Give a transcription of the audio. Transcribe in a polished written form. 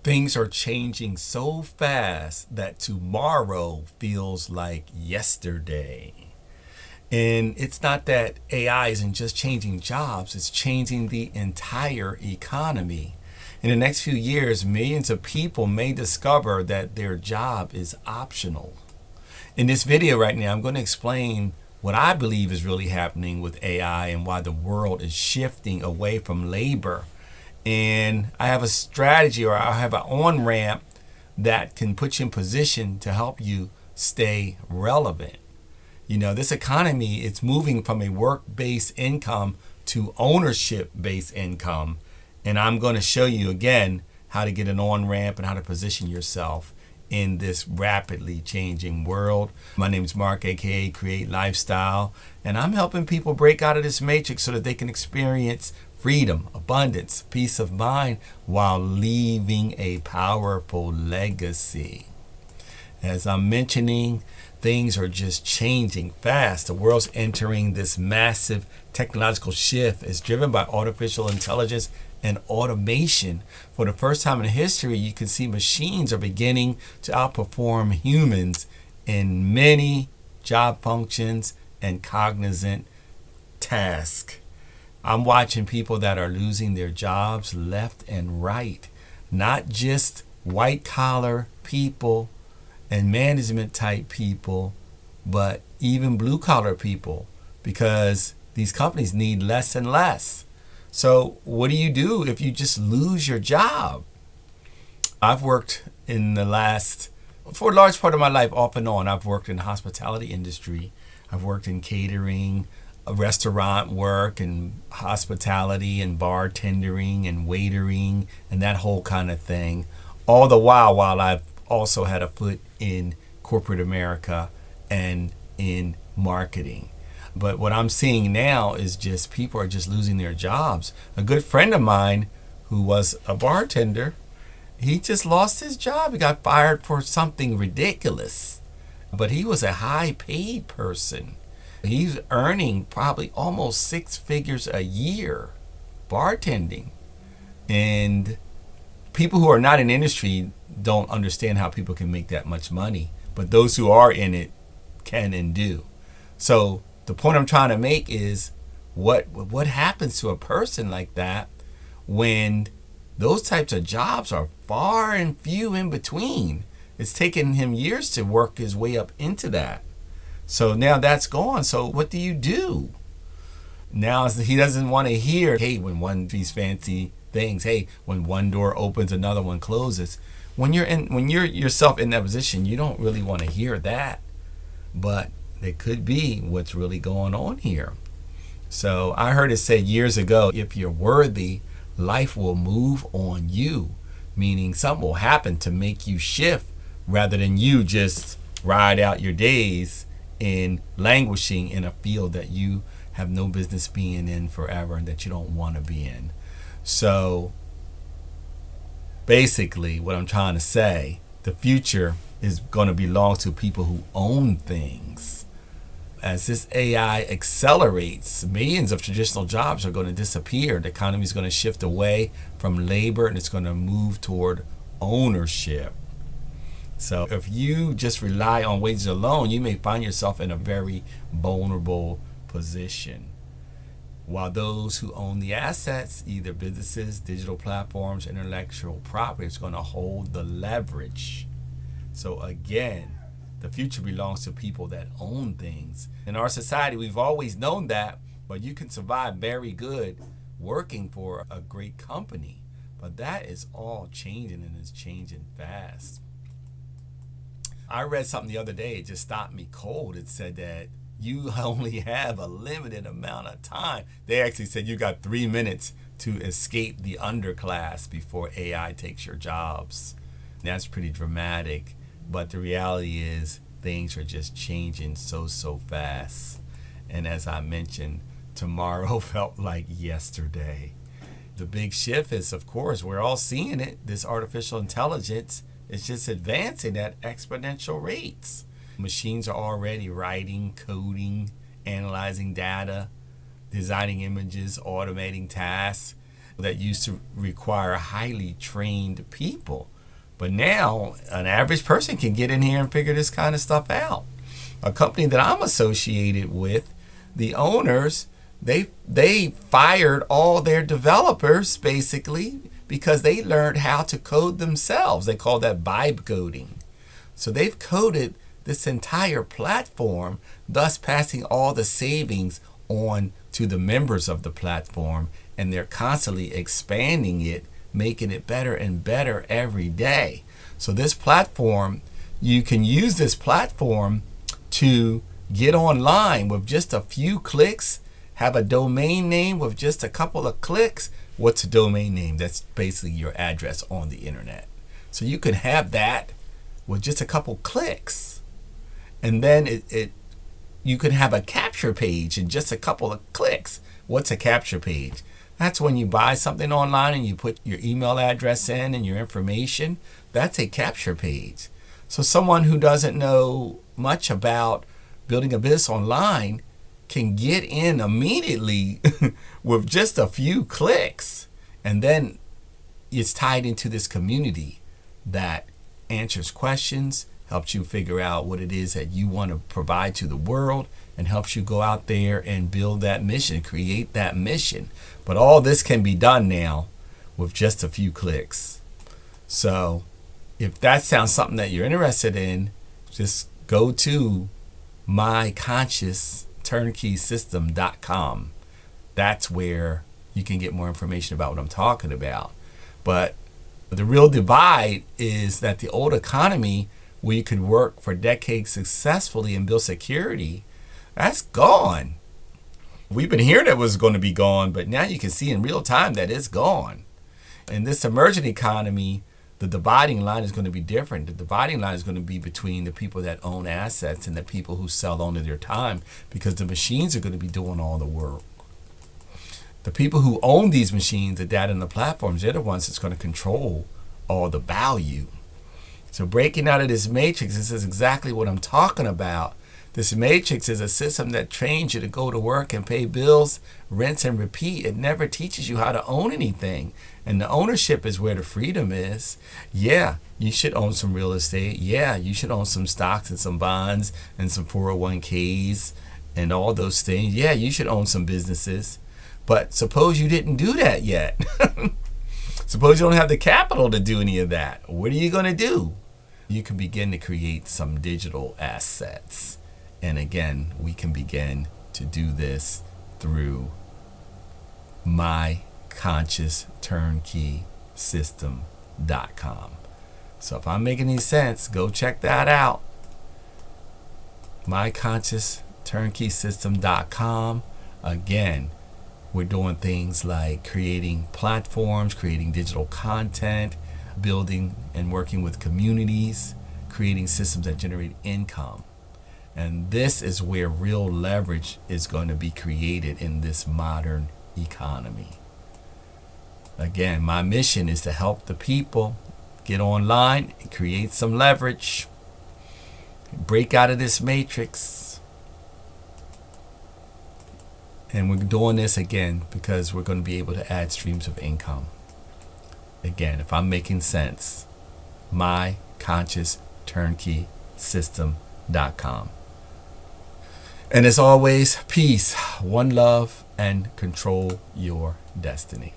Things are changing so fast that tomorrow feels like yesterday. And it's not that AI isn't just changing jobs, it's changing the entire economy. In the next few years, millions of people may discover that their job is optional. In this video right now, I'm going to explain what I believe is really happening with AI and why the world is shifting away from labor. And I have a strategy, or I have an on-ramp that can put you in position to help you stay relevant. You know, this economy, it's moving from a work-based income to ownership-based income. And I'm going to show you again how to get an on-ramp and how to position yourself in this rapidly changing world. My name is Mark, aka Create Lifestyle, and I'm helping people break out of this matrix so that they can experience freedom, abundance, peace of mind while leaving a powerful legacy. As I'm mentioning, things are just changing fast. The world's entering this massive technological shift. It's driven by artificial intelligence and automation. For the first time in history, you can see machines are beginning to outperform humans in many job functions and cognizant tasks. I'm watching people that are losing their jobs left and right, not just white collar people and management type people, but even blue collar people, because these companies need less and less. So what do you do if you just lose your job? I've worked for a large part of my life off and on, I've worked in the hospitality industry. I've worked in catering, restaurant work and hospitality and bartending and waitering and that whole kind of thing. All the while I've also had a foot in corporate America and in marketing. But what I'm seeing now is just people are just losing their jobs. A good friend of mine who was a bartender, he just lost his job. He got fired for something ridiculous. But he was a high paid person. He's earning probably almost 6 figures a year bartending. And people who are not in industry don't understand how people can make that much money. But those who are in it can and do. So the point I'm trying to make is what happens to a person like that when those types of jobs are far and few in between. It's taken him years to work his way up into that. So now that's gone. So what do you do? Now he doesn't want to hear, hey, when one of these fancy things, hey, when one door opens, another one closes. When you're yourself in that position, you don't really want to hear that. But it could be what's really going on here. So I heard it said years ago, if you're worthy, life will move on you, meaning something will happen to make you shift rather than you just ride out your days in languishing in a field that you have no business being in forever and that you don't want to be in. So basically what I'm trying to say, the future is going to belong to people who own things. As this AI accelerates, millions of traditional jobs are going to disappear. The economy is going to shift away from labor and it's going to move toward ownership. So if you just rely on wages alone, you may find yourself in a very vulnerable position. While those who own the assets, either businesses, digital platforms, intellectual property, is going to hold the leverage. So again, the future belongs to people that own things. In our society, we've always known that, but you can survive very good working for a great company. But that is all changing, and it's changing fast. I read something the other day, it just stopped me cold. It said that you only have a limited amount of time. They actually said you got 3 minutes to escape the underclass before AI takes your jobs. That's pretty dramatic, but the reality is things are just changing so fast. And as I mentioned, tomorrow felt like yesterday. The big shift is, of course, we're all seeing it. This artificial intelligence is just advancing at exponential rates. Machines are already writing, coding, analyzing data, designing images, automating tasks that used to require highly trained people. But now an average person can get in here and figure this kind of stuff out. A company that I'm associated with, the owners, they fired all their developers basically because they learned how to code themselves. They call that vibe coding. So they've coded this entire platform, thus passing all the savings on to the members of the platform, and they're constantly expanding it, making it better and better every day. So this platform, you can use this platform to get online with just a few clicks, have a domain name with just a couple of clicks. What's a domain name? That's basically your address on the internet. So you can have that with just a couple clicks. And then you can have a capture page in just a couple of clicks. What's a capture page? That's when you buy something online and you put your email address in and your information. That's a capture page. So someone who doesn't know much about building a business online can get in immediately with just a few clicks. And then it's tied into this community that answers questions, helps you figure out what it is that you want to provide to the world, and helps you go out there and build that mission, create that mission. But all this can be done now with just a few clicks. So if that sounds something that you're interested in, just go to myconsciousturnkey.com. That's where you can get more information about what I'm talking about. But the real divide is that the old economy, where you could work for decades successfully and build security, that's gone. We've been hearing it was going to be gone, but now you can see in real time that it's gone. In this emerging economy, the dividing line is going to be different. The dividing line is going to be between the people that own assets and the people who sell only their time, because the machines are going to be doing all the work. The people who own these machines, the data and the platforms, they're the ones that's going to control all the value. So breaking out of this matrix, this is exactly what I'm talking about. This matrix is a system that trains you to go to work and pay bills, rinse and repeat. It never teaches you how to own anything. And the ownership is where the freedom is. Yeah, you should own some real estate. Yeah, you should own some stocks and some bonds and some 401ks and all those things. Yeah, you should own some businesses. But suppose you didn't do that yet. Suppose you don't have the capital to do any of that. What are you going to do? You can begin to create some digital assets. And again, we can begin to do this through myconsciousturnkey.com. So if I'm making any sense, go check that out. myconsciousturnkey.com. Again, we're doing things like creating platforms, creating digital content, building and working with communities, creating systems that generate income. And this is where real leverage is going to be created in this modern economy. Again, my mission is to help the people get online and create some leverage, break out of this matrix. And we're doing this again because we're going to be able to add streams of income. Again, if I'm making sense, myconsciousturnkey.com. And as always, peace, one love, and control your destiny.